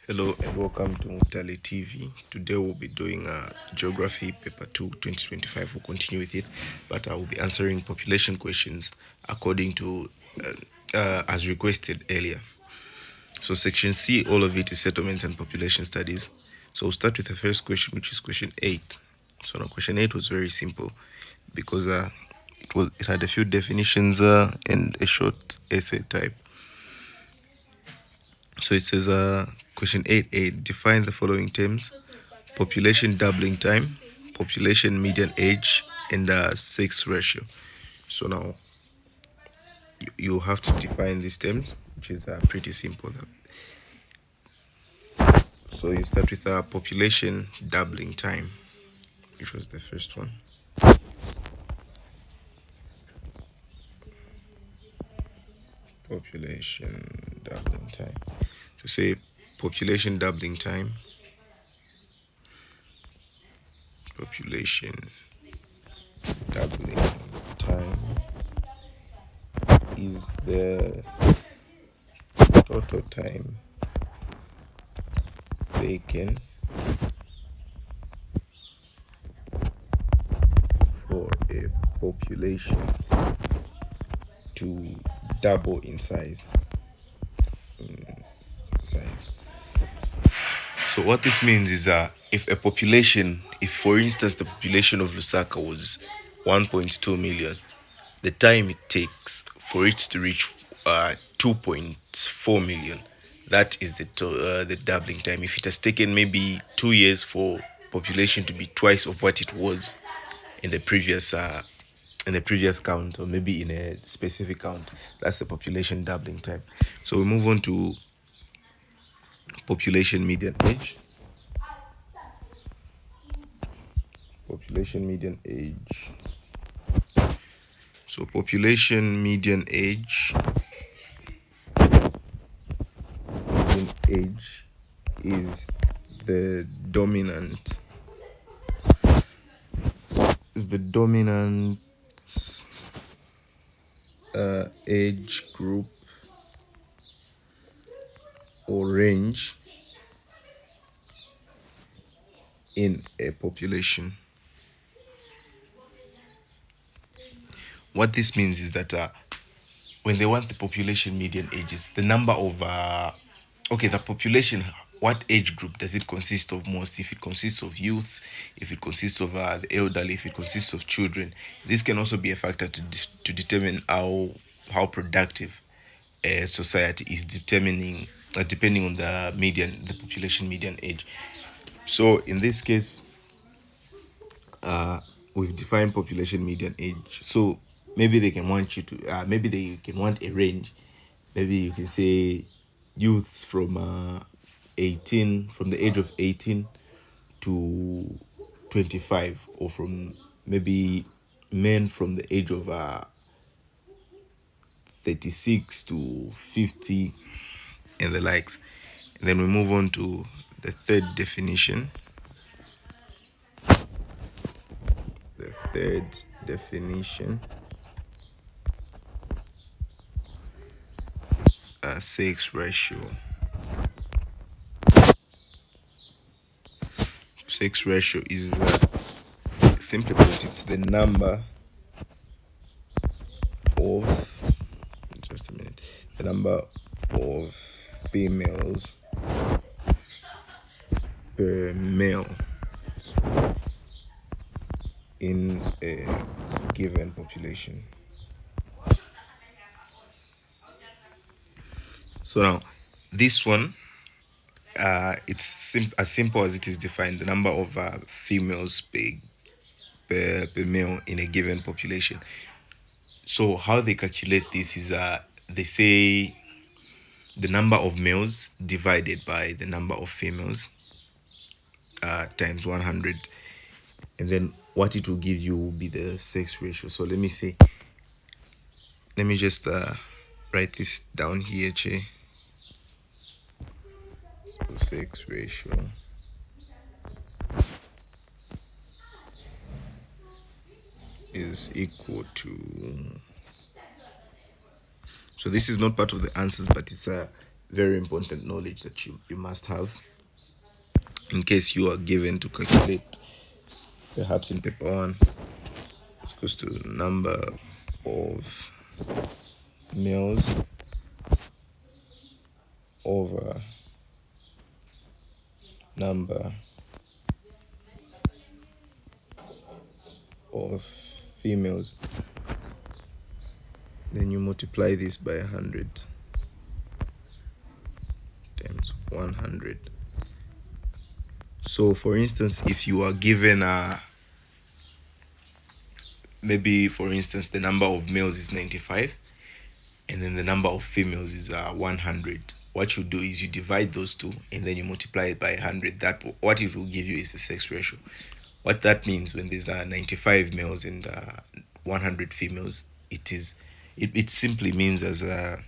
Hello and welcome to Mutale TV. Today we'll be doing Geography Paper 2 2025. We'll continue with it, but I will be answering population questions according to as requested earlier. So section C, all of it is settlements and population studies. So we'll start with the first question, which is question 8. So now question 8 was very simple because it had a few definitions and a short essay type. So it says question 8A, define the following terms: population doubling time, population median age, and sex ratio. So now you have to define these terms, which is pretty simple. So you start with population doubling time, which was the first one. Population doubling time. To say population doubling time, population doubling time is the total time taken for a population to double in size. So what this means is if a population, if for instance the population of Lusaka was 1.2 million, the time it takes for it to reach 2.4 million, that is the doubling time. If it has taken maybe 2 years for population to be twice of what it was in the previous count, or maybe in a specific count, that's the population doubling time. So we move on to population median age. Population median age. So population median age is the dominant age group or range in a population. What this means is that when they want the population median ages, the number of the population, what age group does it consist of most? If it consists of youths, if it consists of the elderly, if it consists of children, this can also be a factor to determine how productive a society is, determining depending on the population median age. So in this case, we've defined population median age. So maybe they can want you to maybe they can want a range. Maybe you can say youths from 18, from the age of 18 to 25, or from maybe men from the age of 36 to 50 and the likes. And then we move on to the third definition. The third definition, sex ratio. Sex ratio is simply put, it's the number of just a minute, the number of females per male in a given population. So now this one, it's as simple as it is defined: the number of females per male in a given population. So how they calculate this is they say the number of males divided by the number of females times 100, and then what it will give you will be the sex ratio. So let me just write this down here, Che. So sex ratio is equal to, so this is not part of the answers, but very important knowledge that you must have in case you are given to calculate, perhaps in paper one, it's equals to number of males over number of females. Then you multiply this by 100 times 100. So for instance, if you are given maybe for instance the number of males is 95 and then the number of females is 100, what you do is you divide those two and then you multiply it by 100. That what it will give you is the sex ratio. What that means, when there's 95 males and 100 females, it simply means as the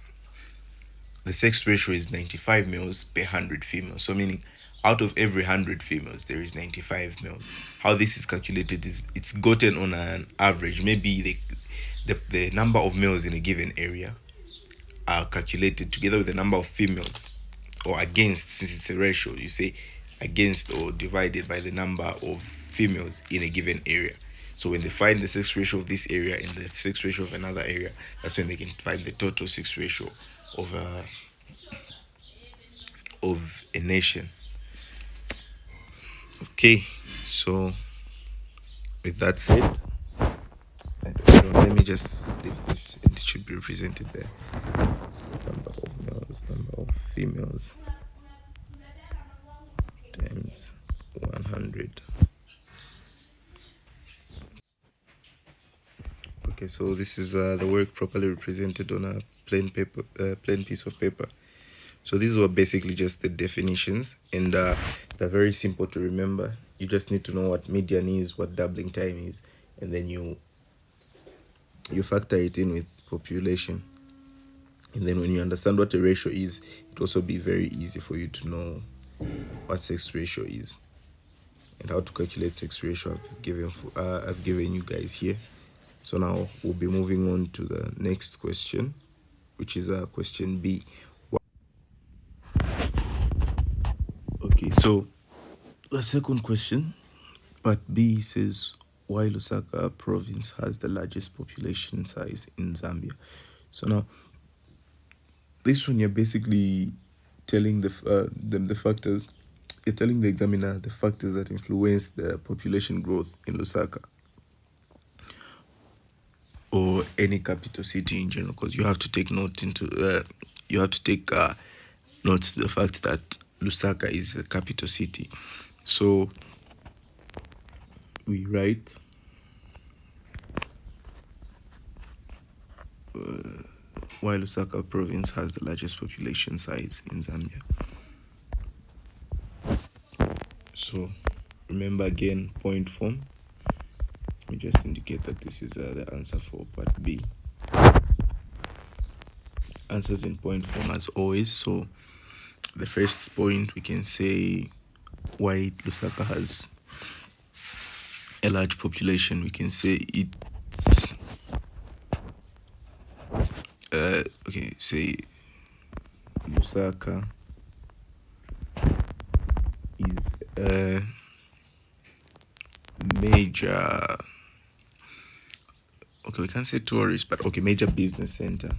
sex ratio is 95 males per 100 females. So meaning out of every 100 females there is 95 males. How this is calculated is it's gotten on an average. Maybe the number of males in a given area are calculated together with the number of females, or against, since it's a ratio, you say against or divided by the number of females in a given area. So when they find the sex ratio of this area and the sex ratio of another area, that's when they can find the total sex ratio of a nation. Okay, so with that said, let me just leave this. It should be represented there. Number of males, number of females times 100. Okay, so this is the work properly represented on a plain piece of paper. So these were basically just the definitions, and they're very simple to remember. You just need to know what median is, what doubling time is, and then you factor it in with population. And then when you understand what a ratio is, it will also be very easy for you to know what sex ratio is and how to calculate sex ratio. I've given you guys here. So now we'll be moving on to the next question, which is question B. Okay, so the second question, part B, says why Lusaka province has the largest population size in Zambia. So now this one, you're basically telling the factors. You're telling the examiner the factors that influence the population growth in Lusaka or any capital city in general, because you have to take note to the fact that Lusaka is the capital city. So we write why Lusaka province has the largest population size in Zambia. So remember again, point form. Let me just indicate that this is the answer for part B. Answers in point form as always. So the first point, we can say why Lusaka has a large population. We can say it's say Lusaka is a major, we can't say tourist, but major business center.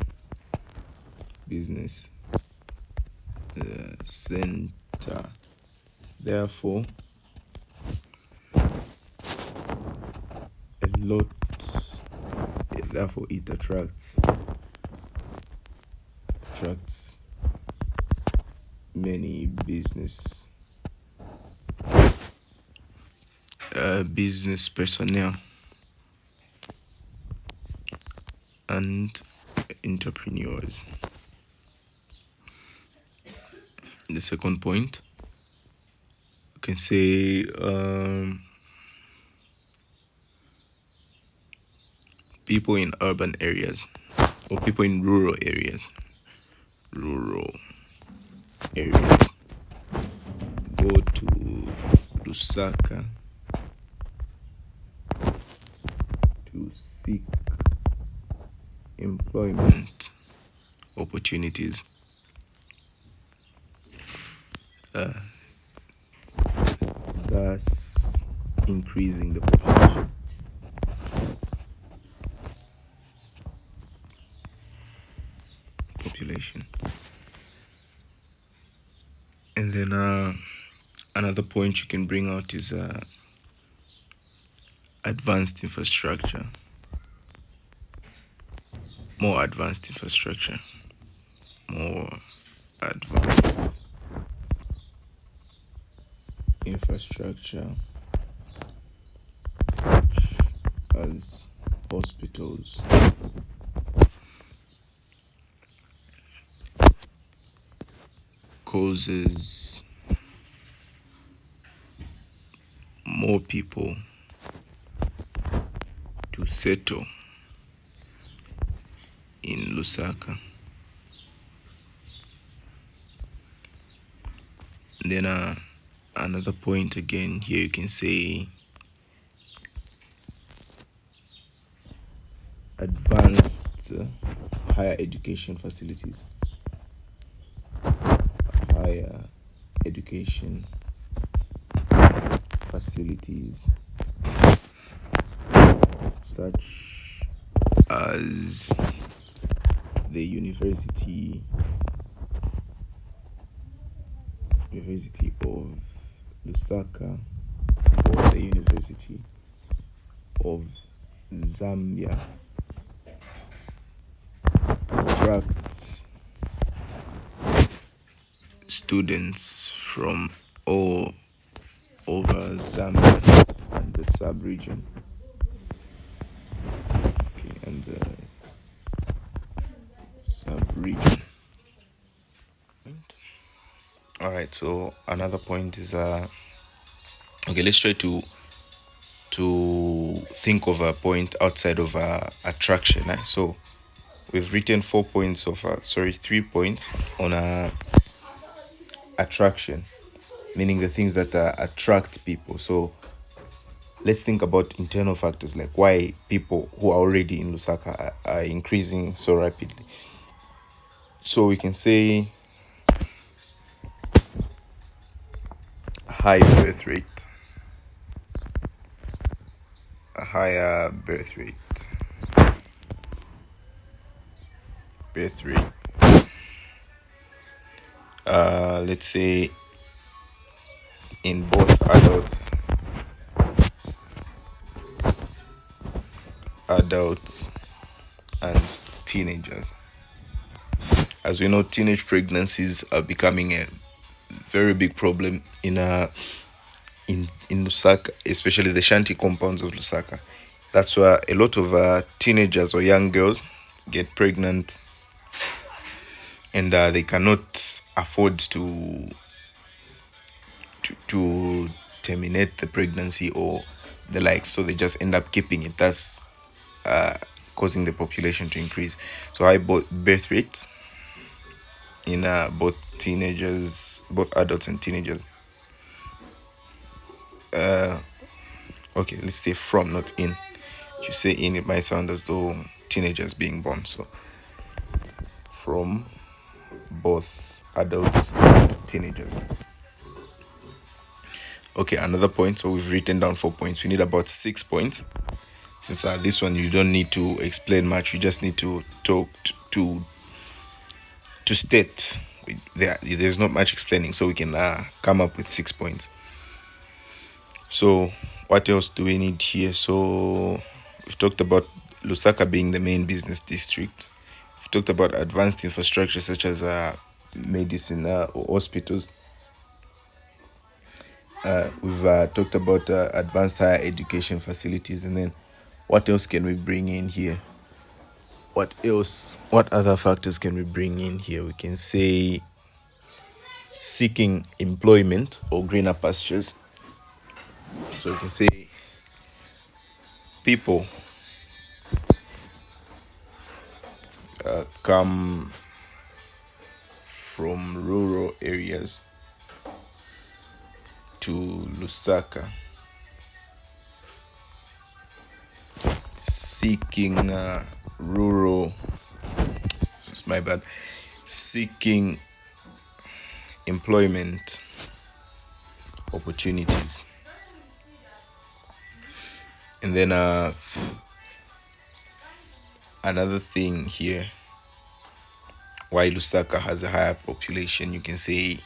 Therefore, it attracts many business personnel and entrepreneurs. The second point, you can say people in urban areas or people in rural areas go to Lusaka to seek employment opportunities. thus increasing the population. And then another point you can bring out is advanced infrastructure. More advanced infrastructure. More advanced infrastructure, such as hospitals, causes more people to settle in Lusaka. And then another point again here, you can say advanced higher education facilities. Higher education facilities, such as the University of Lusaka or the University of Zambia, attracts students from all over Zambia and the sub-region. Okay, and the sub-region. All right, so another point is okay, let's try to think of a point outside of attraction. So we've written 3 points on attraction, meaning the things that attract people. So let's think about internal factors, like why people who are already in Lusaka are increasing so rapidly. So we can say high birth rate, a higher birth rate. Let's say in both adults and teenagers. As we know, teenage pregnancies are becoming a very big problem in Lusaka, especially the shanty compounds of Lusaka. That's where a lot of teenagers or young girls get pregnant, and they cannot afford to terminate the pregnancy or the like, so they just end up keeping it, thus causing the population to increase. So high birth rates in both adults and teenagers. Okay, let's say from, not in. If you say in, it might sound as though teenagers being born. So from both adults and teenagers. Okay, another point. So we've written down 4 points. We need about 6 points. Since this one you don't need to explain much, you just need to talk to state. There's not much explaining, so we can come up with 6 points. So what else do we need here? So we've talked about Lusaka being the main business district. We've talked about advanced infrastructure such as medicine or hospitals. We've talked about advanced higher education facilities. And then what else can we bring in here? What other factors can we bring in here? We can say seeking employment or greener pastures. So we can say people come from rural areas to Lusaka seeking seeking employment opportunities. And then another thing here, why Lusaka has a higher population, you can say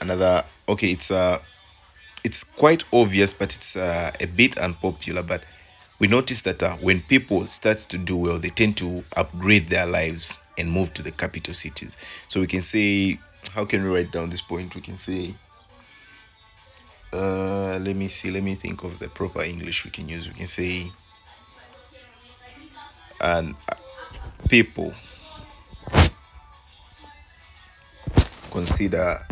another, okay, it's quite obvious, but it's a bit unpopular. But we notice that when people start to do well, they tend to upgrade their lives and move to the capital cities. So we can say, how can we write down this point? We can say, let me see, let me think of the proper English we can use. We can say, and people consider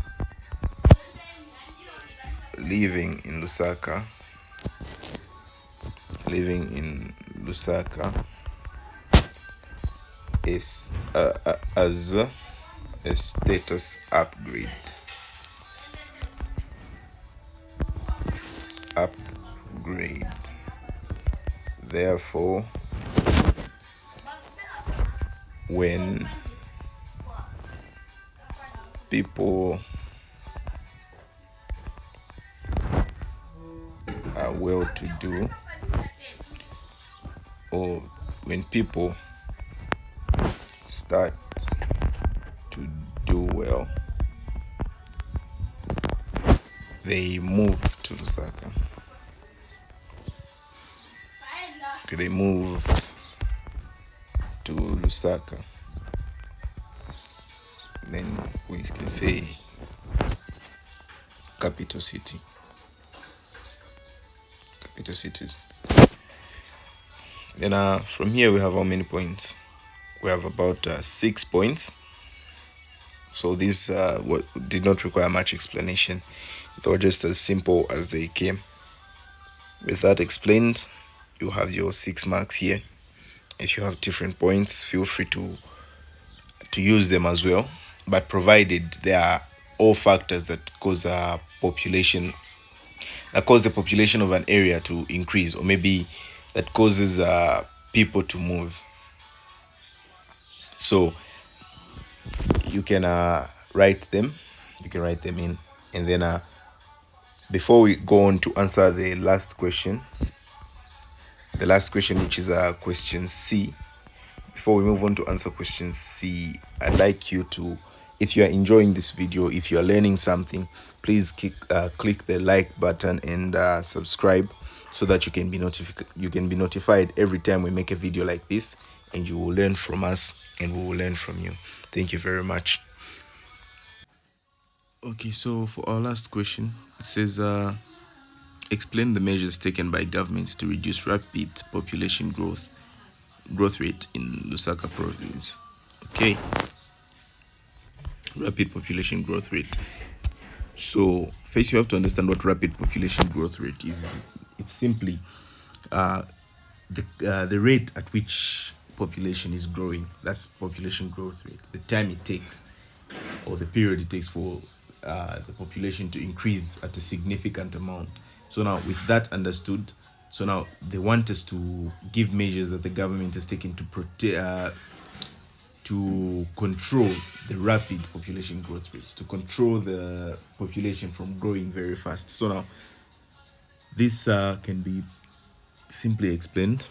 living in Lusaka, is as a status upgrade. Therefore, when people are well to do, or when people start to do well, they move to Lusaka. Okay, they move to Lusaka. Then we can say capital cities. Then from here we have how many points? We have about 6 points. So these did not require much explanation. They were just as simple as they came. With that explained, you have your 6 marks here. If you have different points, feel free to use them as well. But provided there are all factors that cause the population of an area to increase, or maybe that causes people to move. So you can write them in, and then before we go on to answer the last question, which is question C, before we move on to answer question C, I'd like you to, if you are enjoying this video, if you are learning something, please click the like button and subscribe, so that you can be notified every time we make a video like this, and you will learn from us and we will learn from you. Thank you very much. Okay, so for our last question, it says explain the measures taken by governments to reduce rapid population growth rate in Lusaka province. Okay, rapid population growth rate. So first you have to understand what rapid population growth rate is. It's simply the rate at which population is growing. That's population growth rate. The time it takes, or the period it takes for the population to increase at a significant amount. So now, with that understood, so now they want us to give measures that the government has taken to protect, to control the rapid population growth rates, to control the population from growing very fast. So now, this can be simply explained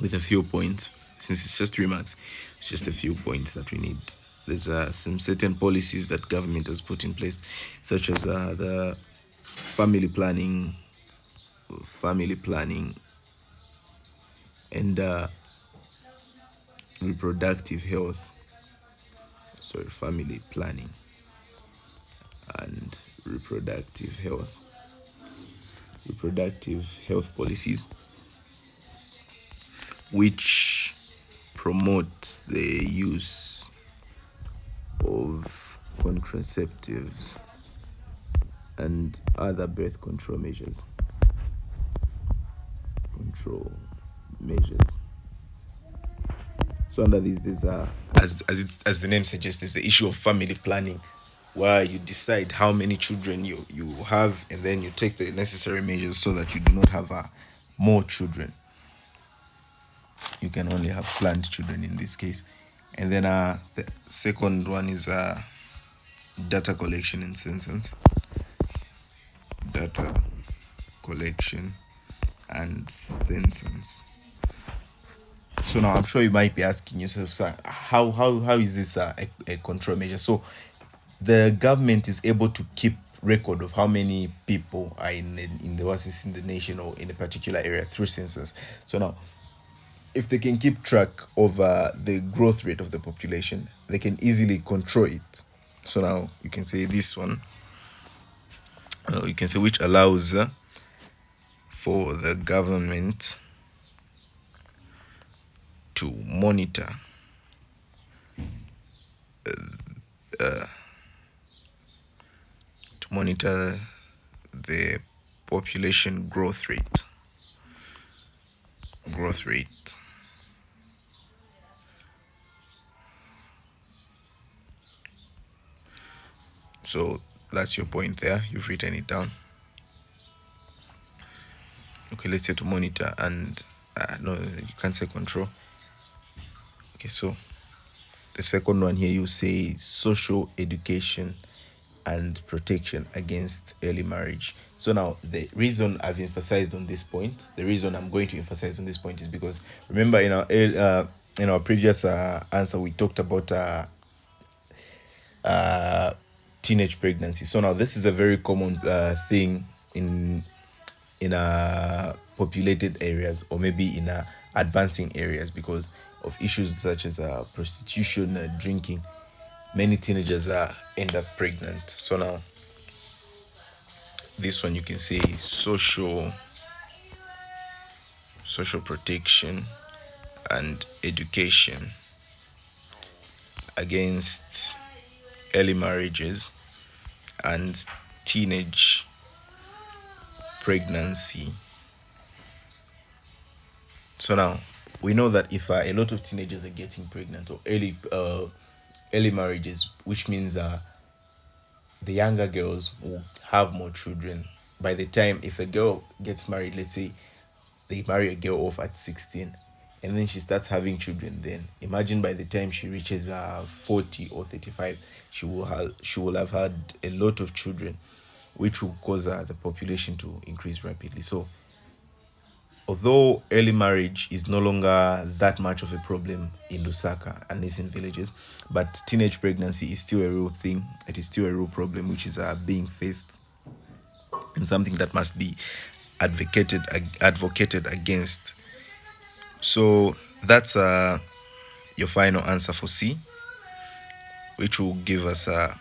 with a few points. Since it's just 3 marks, it's just a few points that we need. There's some certain policies that government has put in place, such as the family planning, and reproductive health. Family planning and reproductive health policies, which promote the use of contraceptives and other birth control measures. So under these, there's as the name suggests, there's the issue of family planning, where you decide how many children you have, and then you take the necessary measures so that you do not have more children. You can only have planned children in this case. And then the second one is data collection and census. Data collection and census. So now I'm sure you might be asking yourself, sir, how is this a control measure? So the government is able to keep record of how many people are in the oasis in the nation or in a particular area through census. So now, if they can keep track of the growth rate of the population, they can easily control it. So now you can say this one. You can say which allows for the government to monitor the population growth rate. Growth rate. So that's your point there. You've written it down. Okay, let's say to monitor and no, you can't say control. Okay, so the second one here, you say social education and protection against early marriage. So now the reason I've emphasized on this point, the reason I'm going to emphasize on this point is because remember in our previous answer we talked about teenage pregnancy. So now this is a very common thing in populated areas or maybe in advancing areas because of issues such as prostitution, drinking. Many teenagers end up pregnant. So now this one you can say social protection and education against early marriages and teenage pregnancy. So now we know that if a lot of teenagers are getting pregnant or early marriages, which means the younger girls will have more children. By the time if a girl gets married, let's say they marry a girl off at 16 and then she starts having children, then imagine by the time she reaches 40 or 35, she will have had a lot of children, which will cause the population to increase rapidly. So although early marriage is no longer that much of a problem in Lusaka and these in villages, but teenage pregnancy is still a real thing. It is still a real problem which is being faced and something that must be advocated against. So that's your final answer for C, which will give us the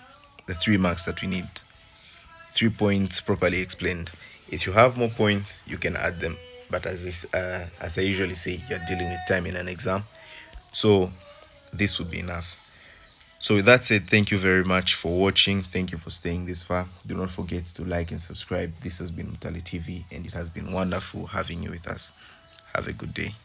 3 marks that we need. 3 points properly explained. If you have more points, you can add them. But as I usually say, you're dealing with time in an exam. So this would be enough. So with that said, thank you very much for watching. Thank you for staying this far. Do not forget to like and subscribe. This has been Mutali TV and it has been wonderful having you with us. Have a good day.